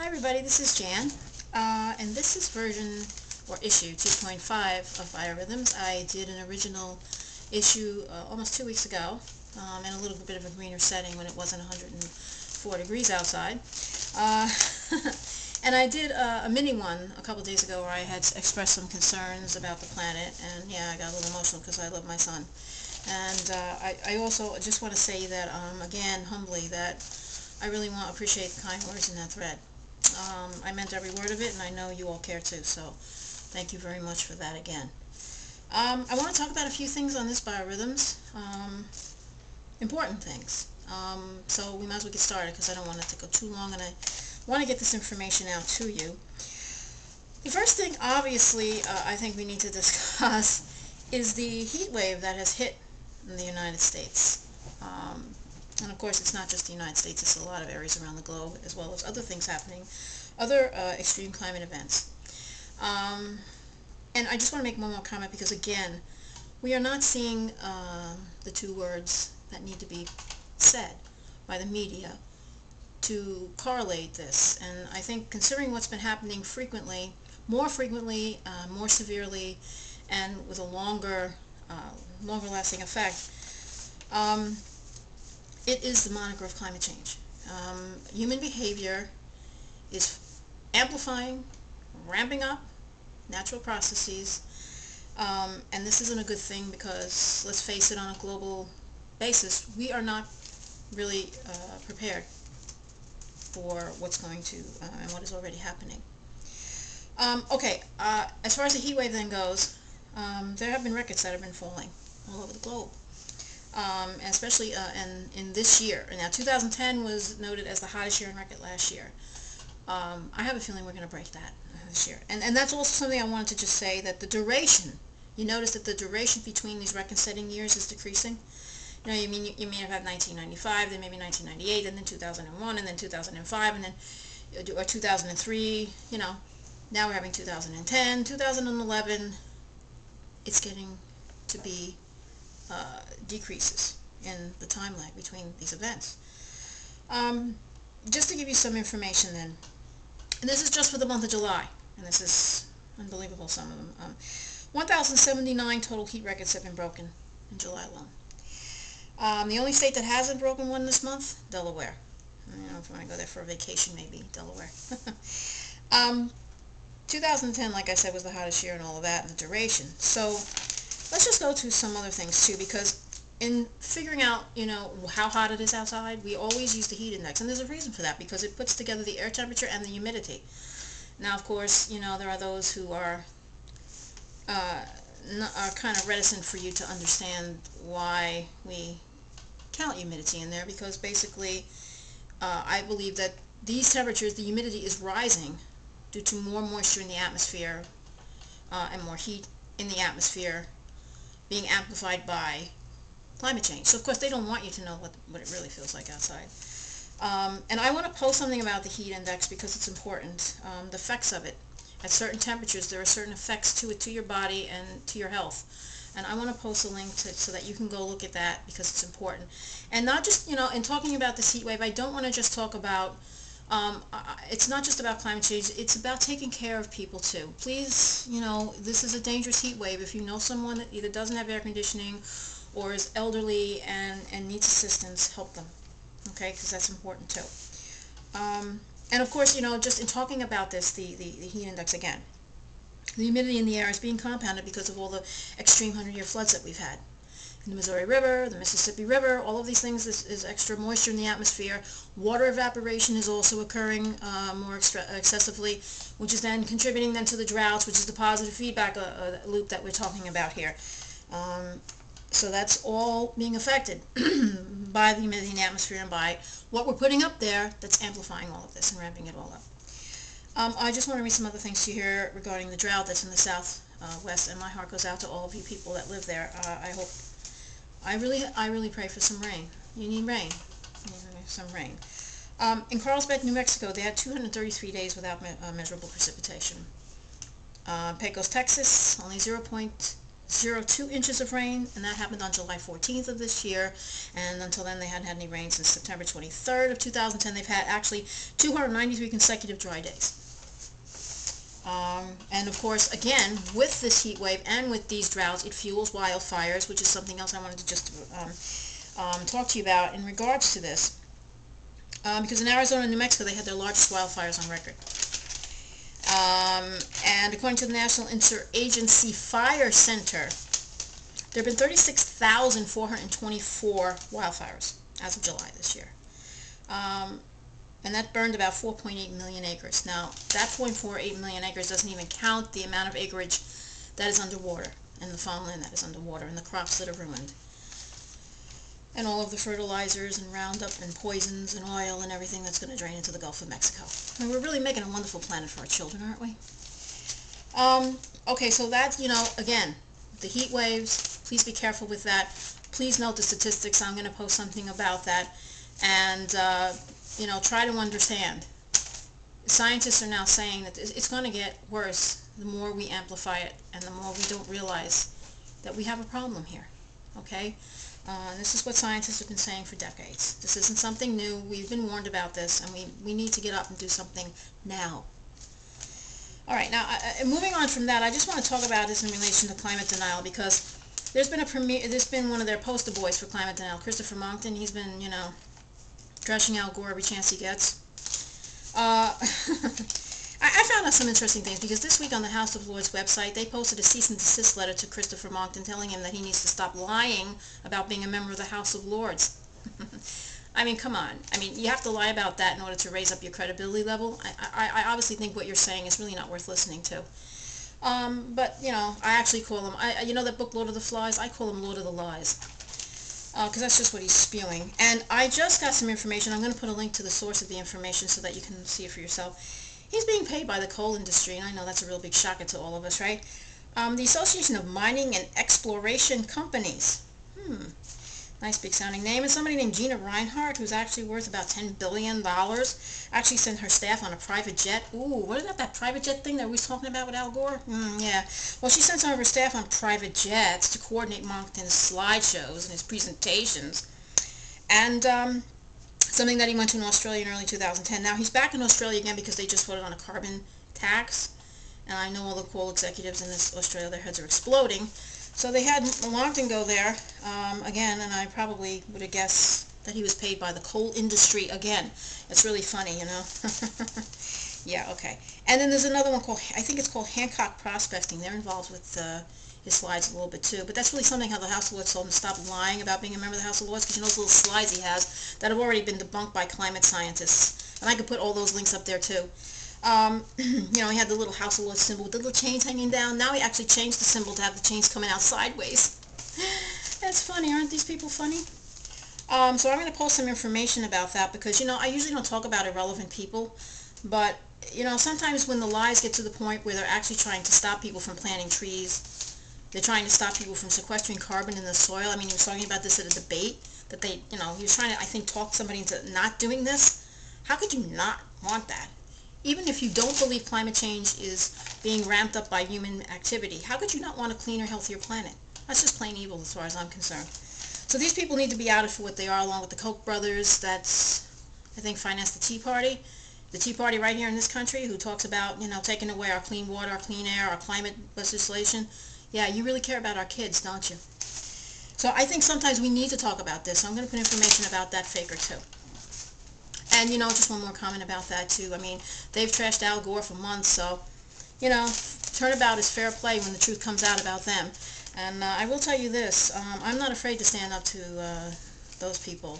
everybody, this is Jan, and this is version or issue 2.5 of Biorhythms. I did an original issue almost 2 weeks ago in a little bit of a greener setting when it wasn't 104 degrees outside. And I did a mini one a couple days ago where I had expressed some concerns about the planet, and yeah, I got a little emotional because I love my son. And I also just want to say that, again, humbly, that I really want to appreciate the kind words in that thread. I meant every word of it, and I know you all care too, so thank you very much for that again. I want to talk about a few things on this Biorhythms, important things. So we might as well get started because I don't want it to go too long, and I want to get this information out to you. The first thing, obviously, I think we need to discuss is the heat wave that has hit in the United States. And of course, it's not just the United States, it's a lot of areas around the globe, as well as other things happening, other extreme climate events. And I just want to make one more comment because, again, we are not seeing the two words that need to be said by the media to correlate this. And I think, considering what's been happening frequently, more severely, and with a longer lasting effect, it is the moniker of climate change. Human behavior is amplifying, ramping up natural processes, and this isn't a good thing because, let's face it, on a global basis, we are not really prepared for what's going to and what is already happening. Okay, as far as the heat wave then goes, there have been records that have been falling all over the globe. And especially in this year. Now, 2010 was noted as the hottest year on record last year. I have a feeling we're going to break that this year. And that's also something I wanted to just say, that the duration, you notice that the duration between these record-setting years is decreasing. You know, you may have had 1995, then maybe 1998, and then 2001, and then 2005, and then or 2003. You know, now we're having 2010, 2011. It's getting to be decreases in the time lag between these events. Just to give you some information then, and this is just for the month of July, and this is unbelievable, some of them. 1,079 total heat records have been broken in July alone. The only state that hasn't broken one this month, Delaware. You know, if you want to go there for a vacation, maybe Delaware. 2010, like I said, was the hottest year and all of that, and the duration. So let's just go to some other things too, because in figuring out, you know, how hot it is outside, we always use the heat index, and there's a reason for that, because it puts together the air temperature and the humidity. Now, of course, you know, there are those who are kind of reticent for you to understand why we count humidity in there, because basically I believe that these temperatures, the humidity is rising due to more moisture in the atmosphere and more heat in the atmosphere being amplified by climate change. So of course they don't want you to know what it really feels like outside. And I want to post something about the heat index because it's important. The effects of it. At certain temperatures, there are certain effects to it, to your body and to your health. And I want to post a link so that you can go look at that because it's important. And not just, you know, in talking about this heat wave, I don't want to just talk about, it's not just about climate change, it's about taking care of people too. Please, you know, this is a dangerous heat wave. If you know someone that either doesn't have air conditioning or is elderly and needs assistance, help them, okay, because that's important too. And of course, you know, just in talking about this, the heat index again, the humidity in the air is being compounded because of all the extreme 100-year floods that we've had. In the Missouri River, the Mississippi River, all of these things is extra moisture in the atmosphere. Water evaporation is also occurring more excessively, which is then contributing then to the droughts, which is the positive feedback loop that we're talking about here. So that's all being affected by the humidity in the atmosphere and by what we're putting up there that's amplifying all of this and ramping it all up. I just want to read some other things to you here regarding the drought that's in the southwest, and my heart goes out to all of you people that live there. I really pray for some rain. You need rain. You need some rain. In Carlsbad, New Mexico, they had 233 days without measurable precipitation. Pecos, Texas, only 0.02 inches of rain, and that happened on July 14th of this year, and until then they hadn't had any rain since September 23rd of 2010. They've had actually 293 consecutive dry days. And of course, again, with this heat wave and with these droughts, it fuels wildfires, which is something else I wanted to just talk to you about in regards to this. Because in Arizona and New Mexico, they had their largest wildfires on record. And according to the National Interagency Fire Center, there have been 36,424 wildfires as of July this year. And that burned about 4.8 million acres. Now, that 4.48 million acres doesn't even count the amount of acreage that is underwater, and the farmland that is underwater, and the crops that are ruined, and all of the fertilizers and Roundup and poisons and oil and everything that's going to drain into the Gulf of Mexico. And we're really making a wonderful planet for our children, aren't we? Okay, so that's, again, the heat waves, please be careful with that. Please note the statistics. I'm going to post something about that. And, try to understand. Scientists are now saying that it's going to get worse the more we amplify it and the more we don't realize that we have a problem here. Okay? This is what scientists have been saying for decades. This isn't something new. We've been warned about this, and we need to get up and do something now. All right, now, moving on from that, I just want to talk about this in relation to climate denial, because there's been one of their poster boys for climate denial, Christopher Monckton. He's been, trashing Al Gore every chance he gets. I found out some interesting things, because this week on the House of Lords website, they posted a cease and desist letter to Christopher Monckton telling him that he needs to stop lying about being a member of the House of Lords. I mean, come on. I mean, you have to lie about that in order to raise up your credibility level. I obviously think what you're saying is really not worth listening to. But, I actually call him, that book, Lord of the Flies? I call him Lord of the Lies. Because that's just what he's spewing. And I just got some information. I'm going to put a link to the source of the information so that you can see it for yourself. He's being paid by the coal industry, and I know that's a real big shocker to all of us, right? The Association of Mining and Exploration Companies. Nice big sounding name. And somebody named Gina Reinhardt, who's actually worth about $10 billion, actually sent her staff on a private jet. Ooh, what is that private jet thing that we was talking about with Al Gore? Yeah. Well, she sent some of her staff on private jets to coordinate Monckton's slideshows and his presentations. And something that he went to in Australia in early 2010. Now, he's back in Australia again because they just voted on a carbon tax. And I know all the coal executives in Australia, their heads are exploding. So they had Monckton go there again, and I probably would have guessed that he was paid by the coal industry again. It's really funny, Yeah, okay. And then there's another one called, I think it's called Hancock Prospecting. They're involved with his slides a little bit too. But that's really something how the House of Lords told him to stop lying about being a member of the House of Lords, because those little slides he has that have already been debunked by climate scientists. And I could put all those links up there too. He had the little House of Lords symbol with the little chains hanging down. Now he actually changed the symbol to have the chains coming out sideways. That's funny. Aren't these people funny? So I'm going to post some information about that because, I usually don't talk about irrelevant people. But, sometimes when the lies get to the point where they're actually trying to stop people from planting trees, they're trying to stop people from sequestering carbon in the soil. I mean, he was talking about this at a debate that he was trying to, I think, talk somebody into not doing this. How could you not want that? Even if you don't believe climate change is being ramped up by human activity, how could you not want a cleaner, healthier planet? That's just plain evil as far as I'm concerned. So these people need to be outed for what they are, along with the Koch brothers that's, I think, financed the Tea Party. The Tea Party right here in this country, who talks about, taking away our clean water, our clean air, our climate legislation. Yeah, you really care about our kids, don't you? So I think sometimes we need to talk about this. So I'm going to put information about that faker too. And, just one more comment about that, too. I mean, they've trashed Al Gore for months, so, turnabout is fair play when the truth comes out about them. And I will tell you this, I'm not afraid to stand up to those people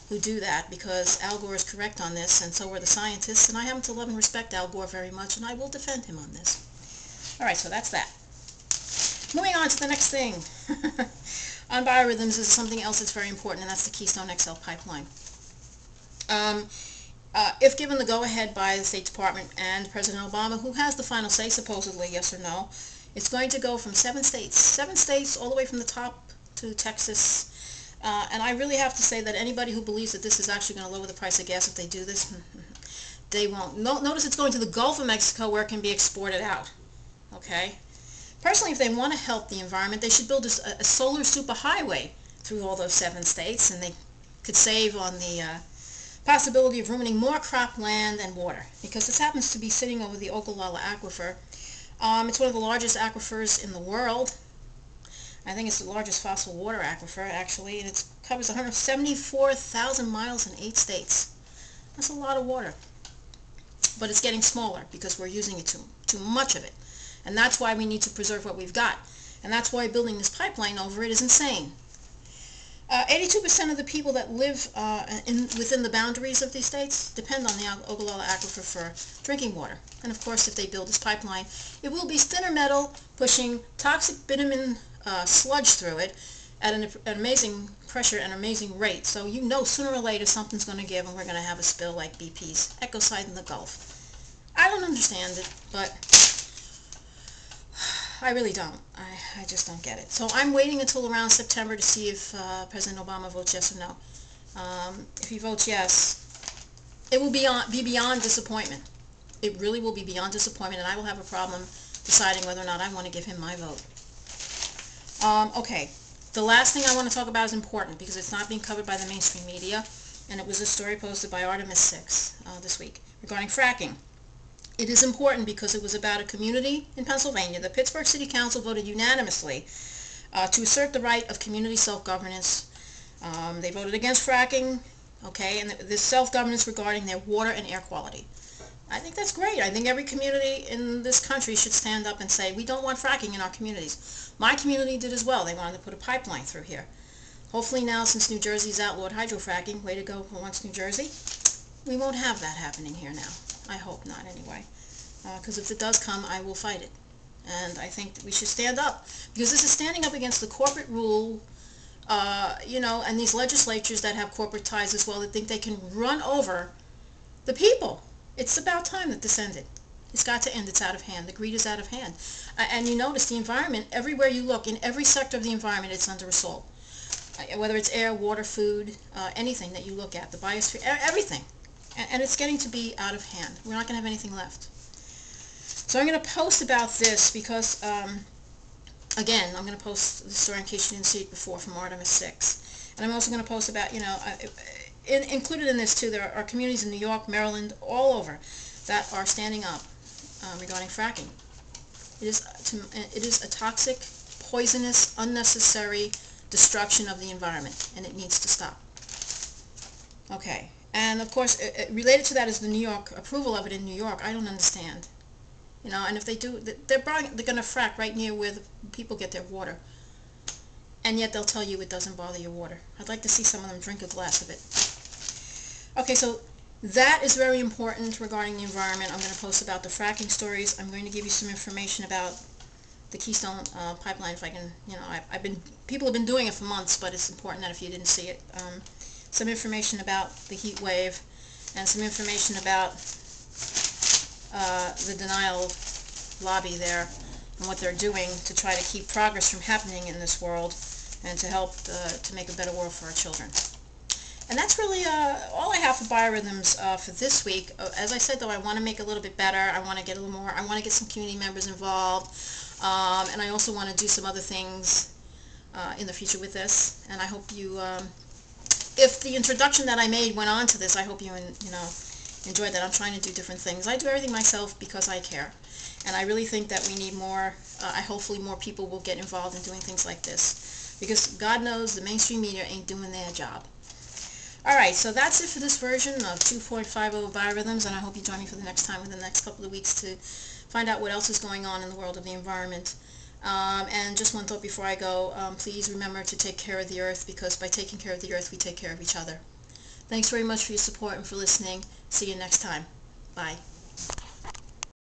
who do that, because Al Gore is correct on this, and so are the scientists, and I happen to love and respect Al Gore very much, and I will defend him on this. All right, so that's that. Moving on to the next thing. On biorhythms is something else that's very important, and that's the Keystone XL pipeline. If given the go-ahead by the State Department and President Obama, who has the final say, supposedly, yes or no, it's going to go from 7 states, all the way from the top to Texas. And I really have to say that anybody who believes that this is actually going to lower the price of gas if they do this, they won't. Notice it's going to the Gulf of Mexico, where it can be exported out. Okay? Personally, if they want to help the environment, they should build a solar superhighway through all those 7 states, and they could save on the possibility of ruining more cropland and water, because this happens to be sitting over the Ogallala Aquifer. It's one of the largest aquifers in the world. I think it's the largest fossil water aquifer, actually, and it covers 174,000 miles in 8 states. That's a lot of water. But it's getting smaller because we're using it too much of it. And that's why we need to preserve what we've got. And that's why building this pipeline over it is insane. 82% of the people that live within the boundaries of these states depend on the Ogallala Aquifer for drinking water. And of course, if they build this pipeline, it will be thinner metal pushing toxic bitumen sludge through it at an amazing pressure and amazing rate. So you know sooner or later something's going to give and we're going to have a spill like BP's Ecocide in the Gulf. I don't understand it, but I really don't. I just don't get it. So I'm waiting until around September to see if President Obama votes yes or no. If he votes yes, it will be beyond disappointment. It really will be beyond disappointment, and I will have a problem deciding whether or not I want to give him my vote. Okay, the last thing I want to talk about is important because it's not being covered by the mainstream media, and it was a story posted by Biorhythms 6 this week regarding fracking. It is important because it was about a community in Pennsylvania. The Pittsburgh City Council voted unanimously to assert the right of community self-governance. They voted against fracking, okay, and this self-governance regarding their water and air quality. I think that's great. I think every community in this country should stand up and say, we don't want fracking in our communities. My community did as well. They wanted to put a pipeline through here. Hopefully now, since New Jersey's outlawed hydrofracking, way to go for once New Jersey, we won't have that happening here now. I hope not, anyway. Because if it does come, I will fight it. And I think that we should stand up. Because this is standing up against the corporate rule, and these legislatures that have corporate ties as well that think they can run over the people. It's about time that this ended. It's got to end. It's out of hand. The greed is out of hand. And you notice the environment, everywhere you look, in every sector of the environment, it's under assault. Whether it's air, water, food, anything that you look at, the biosphere, everything. And it's getting to be out of hand. We're not going to have anything left. So I'm going to post about this because, again, I'm going to post the story in case you didn't see it before from Biorhythms 6. And I'm also going to post about, included in this too, there are communities in New York, Maryland, all over that are standing up regarding fracking. It is a toxic, poisonous, unnecessary destruction of the environment, and it needs to stop. Okay. And of course, related to that is the New York approval of it in New York. I don't understand, And if they do, they're going to frack right near where the people get their water, and yet they'll tell you it doesn't bother your water. I'd like to see some of them drink a glass of it. Okay, so that is very important regarding the environment. I'm going to post about the fracking stories. I'm going to give you some information about the Keystone pipeline. If I can, people have been doing it for months, but it's important that if you didn't see it. Some information about the heat wave, and some information about the denial lobby there and what they're doing to try to keep progress from happening in this world and to help to make a better world for our children. And that's really all I have for Biorhythms for this week. As I said, though, I want to make it a little bit better. I want to get a little more. I want to get some community members involved, and I also want to do some other things in the future with this. And I hope you. If the introduction that I made went on to this, I hope you enjoyed that. I'm trying to do different things. I do everything myself because I care, and I really think that we need more. Hopefully, more people will get involved in doing things like this, because God knows the mainstream media ain't doing their job. All right, so that's it for this version of 2.50 Biorhythms, and I hope you join me for the next time within the next couple of weeks to find out what else is going on in the world of the environment. And just one thought before I go, please remember to take care of the earth, because by taking care of the earth, we take care of each other. Thanks very much for your support and for listening. See you next time. Bye.